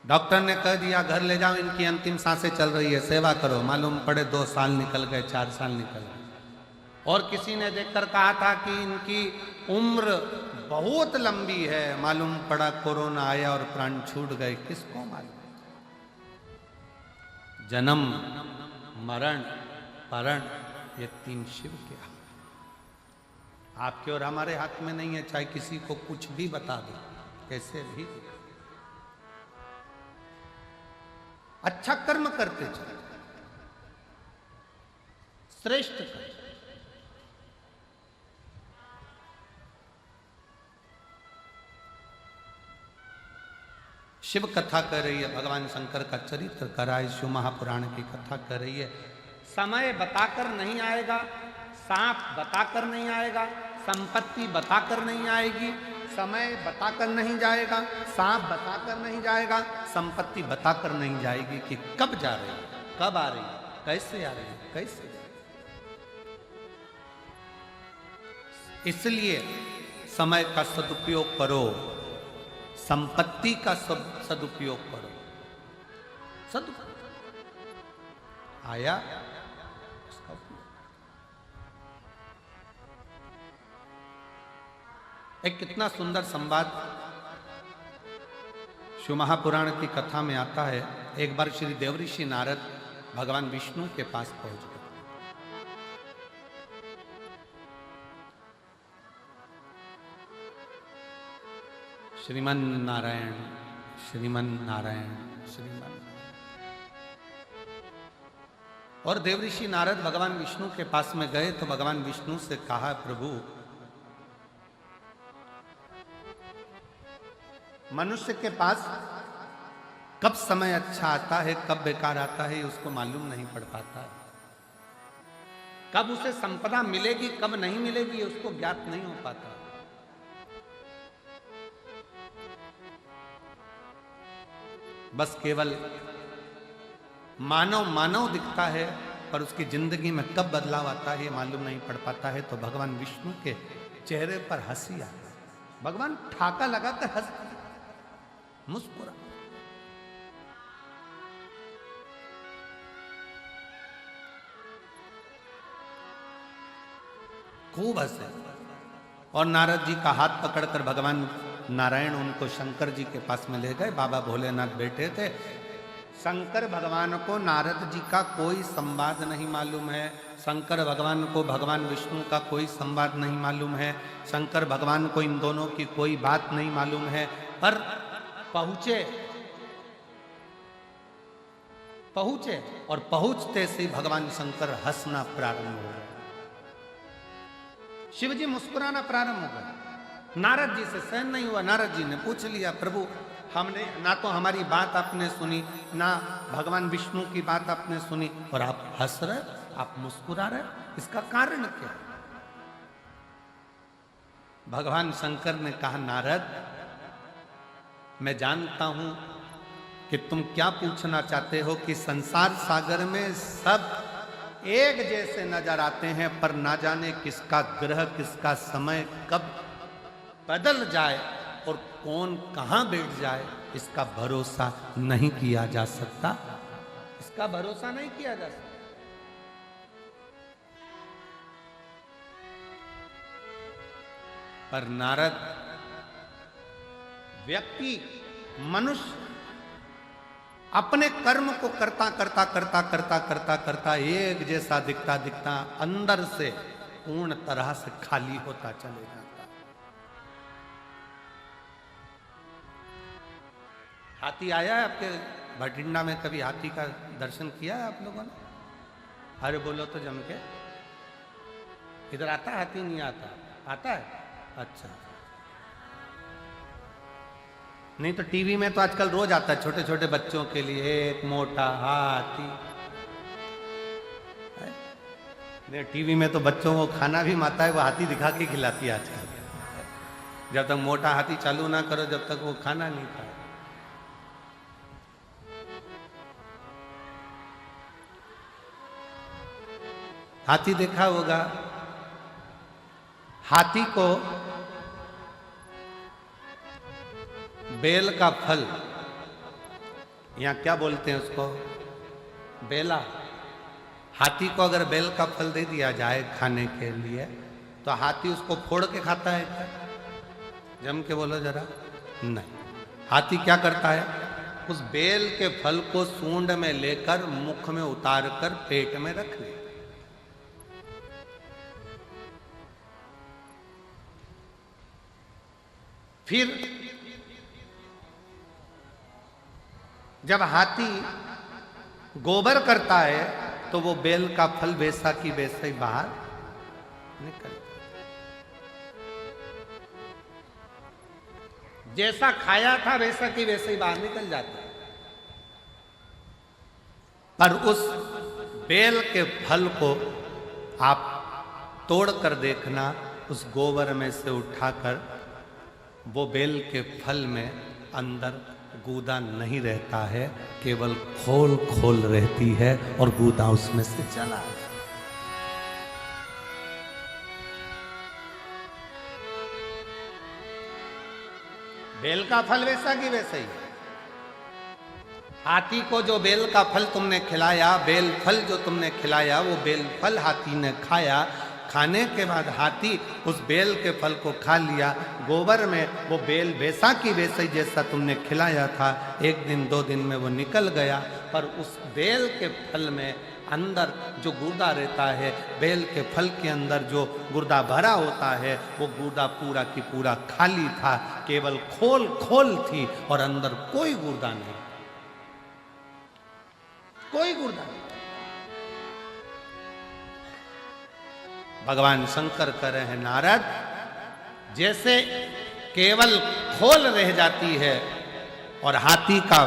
Doctor ने कह दिया घर ले जाओ, इनकी अंतिम सांसें चल रही है, सेवा करो। मालूम पड़े 2 साल निकल गए, 4 साल निकल गए। और किसी ने देखकर कहा था कि इनकी उम्र बहुत लंबी है। मालूम पड़ा कोरोना आया और प्राण छूट गए। किसको मालूम? जन्म, मरण, परण, ये 3 शिव के हाथ। आपके और हमारे हाथ में नहीं है। चाहे किसी को कुछ भी बता दो, कैसे भी। अच्छा कर्म करते चलो, श्रेष्ठ कर्म। शिव कथा कर रही है, भगवान शंकर का चरित्र करा है, शिव महापुराण की कथा कर रही है। समय बताकर नहीं आएगा, सांप बताकर नहीं आएगा, संपत्ति बताकर नहीं आएगी, समय बताकर नहीं जाएगा, सांप बताकर नहीं जाएगा, संपत्ति बताकर नहीं जाएगी कि कब जा रही है, कब आ रही है, कैसे आ रही है, कैसे। इसलिए समय का सदुपयोग करो, संपत्ति का सदुपयोग करो। आया उसका उपयोग। एक कितना सुंदर संवाद शिव महापुराण की कथा में आता है। एक बार श्री देवऋषि नारद भगवान विष्णु के पास पहुंच गए। श्रीमन नारायण, श्रीमन नारायण, श्रीमन। और देवऋषि नारद भगवान विष्णु के पास में गए तो भगवान विष्णु से कहा, प्रभु, मनुष्य के पास कब समय अच्छा आता है, कब बेकार आता है, उसको मालूम नहीं पड़ पाता। कब उसे संपदा मिलेगी, कब नहीं मिलेगी, उसको ज्ञात नहीं हो पाता। बस केवल मानव मानव दिखता है, पर उसकी जिंदगी में कब बदलाव आता है ये मालूम नहीं पड़ पाता है। तो भगवान विष्णु के चेहरे पर हंसी आ गई। भगवान ठाका लगाकर हंस, मुस्कुरा। खूब हंसे। और नारद जी का हाथ पकड़कर भगवान नारायण उनको शंकर जी के पास में ले गए। बाबा भोलेनाथ बैठे थे। शंकर भगवान को नारद जी का कोई संवाद नहीं मालूम है, शंकर भगवान को भगवान विष्णु का कोई संवाद नहीं मालूम है, शंकर भगवान को इन दोनों की कोई बात नहीं मालूम है। पर पहुंचे और पहुंचते से भगवान शंकर हंसना प्रारंभ हो गया। शिव जी मुस्कुराना प्रारंभ हो गया। नारद जी से सहन नहीं हुआ। नारद जी ने पूछ लिया, प्रभु, हमने ना तो हमारी बात आपने सुनी, ना भगवान विष्णु की बात आपने सुनी, और आप हंस रहे, आप मुस्कुरा रहे, इसका कारण क्या? भगवान शंकर ने कहा, नारद, मैं जानता हूं कि तुम क्या पूछना चाहते हो, कि संसार सागर में सब एक जैसे नजर आते हैं, पर ना जाने किसका ग्रह, किसका समय कब बदल जाए और कौन कहां बैठ जाए, इसका भरोसा नहीं किया जा सकता। इसका भरोसा नहीं किया जा सकता। पर नारद, व्यक्ति, मनुष्य अपने कर्म को करता करता करता करता करता करता एक जैसा दिखता दिखता अंदर से पूर्ण तरह से खाली होता चले जाता। हाथी आया है आपके भटिंडा में? कभी हाथी का दर्शन किया है आप लोगों ने? अरे बोलो तो जम के। इधर आता है हाथी? नहीं आता? आता है? अच्छा। नहीं तो टीवी में तो आजकल रोज आता है छोटे छोटे बच्चों के लिए, एक मोटा हाथी। टीवी में तो बच्चों को खाना भी माता है वो हाथी दिखा के खिलाती है आजकल। जब तक मोटा हाथी चालू ना करो, जब तक वो खाना नहीं खाए। हाथी देखा होगा। हाथी को बेल का फल यहाँ क्या बोलते हैं उसको, बेला। हाथी को अगर बेल का फल दे दिया जाए खाने के लिए तो हाथी उसको फोड़ के खाता है क्या? जम के बोलो जरा। नहीं, हाथी क्या करता है, उस बेल के फल को सूंड में लेकर मुख में उतार कर पेट में रख ले। फिर जब हाथी गोबर करता है तो वो बेल का फल वैसा की वैसा ही बाहर निकल, जैसा खाया था वैसा की वैसे ही बाहर निकल जाता है। पर उस बेल के फल को आप तोड़ कर देखना, उस गोबर में से उठाकर, वो बेल के फल में अंदर गूदा नहीं रहता है, केवल खोल खोल रहती है और गूदा उसमें से चला है। बेल का फल वैसा की वैसा ही। हाथी को जो बेल का फल तुमने खिलाया, बेल फल जो तुमने खिलाया, वो बेल फल हाथी ने खाया। खाने के बाद हाथी उस बेल के फल को खा लिया, गोबर में वो बेल वैसा की वैसा ही जैसा तुमने खिलाया था, 1 दिन 2 दिन में वो निकल गया। पर उस बेल के फल में अंदर जो गुर्दा रहता है, बेल के फल के अंदर जो गुर्दा भरा होता है, वो गुर्दा पूरा की पूरा खाली था, केवल खोल खोल थी और अंदर कोई गुर्दा नहीं, कोई गुर्दा नहीं। भगवान शंकर कह रहे हैं, नारद, जैसे केवल खोल रह जाती है और हाथी का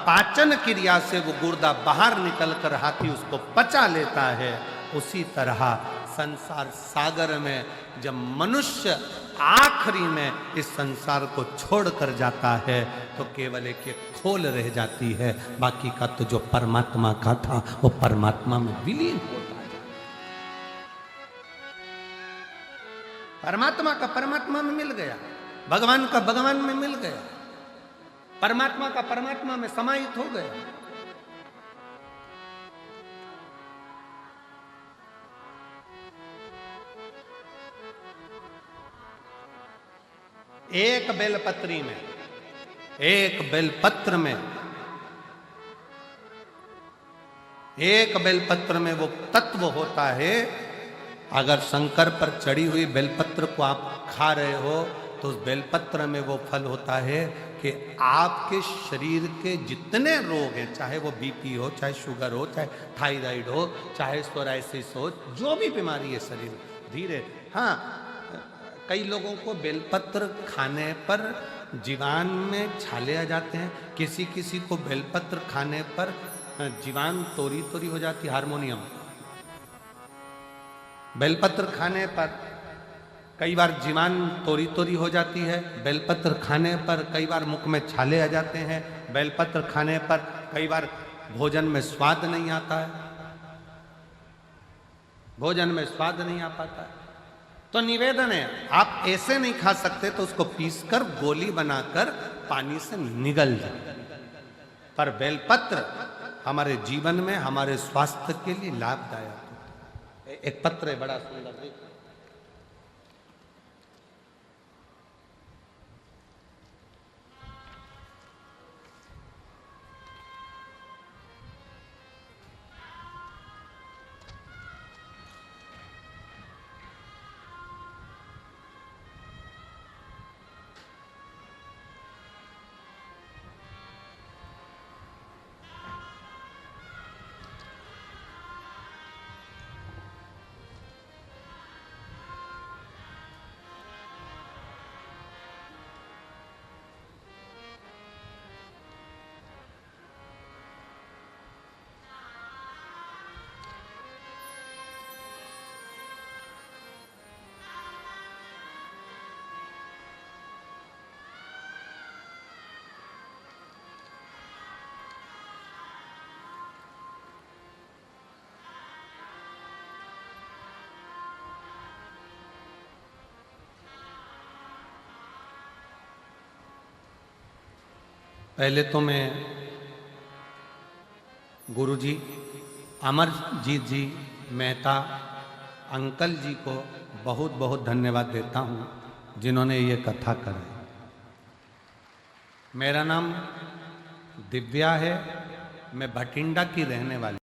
पाचन क्रिया से वो गुर्दा बाहर निकलकर हाथी उसको पचा लेता है, उसी तरह संसार सागर में जब मनुष्य आखिरी में इस संसार को छोड़कर जाता है तो केवल एक खोल रह जाती है, बाकी का तो जो परमात्मा का था वो परमात्मा में विलीन होता है। परमात्मा का परमात्मा में मिल गया, भगवान का भगवान में मिल गया, परमात्मा का परमात्मा में समाहित हो गया। एक बेलपत्री में, एक बेलपत्र में, एक बेलपत्र में वो तत्व होता है। अगर शंकर पर चढ़ी हुई बेलपत्र को आप खा रहे हो तो उस बेलपत्र में वो फल होता है कि आपके शरीर के जितने रोग हैं, चाहे वो बीपी हो, चाहे शुगर हो, चाहे थायराइड हो, चाहे सोराइसिस हो, जो भी बीमारी है शरीर, धीरे। हाँ, कई लोगों को बेलपत्र खाने पर जीवान में छाले आ जाते हैं, किसी किसी को बेलपत्र खाने पर जीवान तोरी तोरी हो जाती, हारमोनियम। बेलपत्र खाने पर कई बार जीवान तोरी तोरी हो जाती है, बेलपत्र खाने पर कई बार मुख में छाले आ जाते हैं, बेलपत्र खाने पर कई बार भोजन में स्वाद नहीं आता है, भोजन में स्वाद नहीं आ पाता है। तो निवेदन है, आप ऐसे नहीं खा सकते तो उसको पीसकर गोली बनाकर पानी से निगल जाए। पर बेलपत्र हमारे जीवन में, हमारे स्वास्थ्य के लिए लाभदायक होता है। एक पत्र है बड़ा सुंदर, देखो। पहले तो मैं गुरुजी अमरजीत जी मेहता अंकल जी को बहुत बहुत धन्यवाद देता हूँ जिन्होंने ये कथा कराई। मेरा नाम दिव्या है, मैं भटिंडा की रहने वाली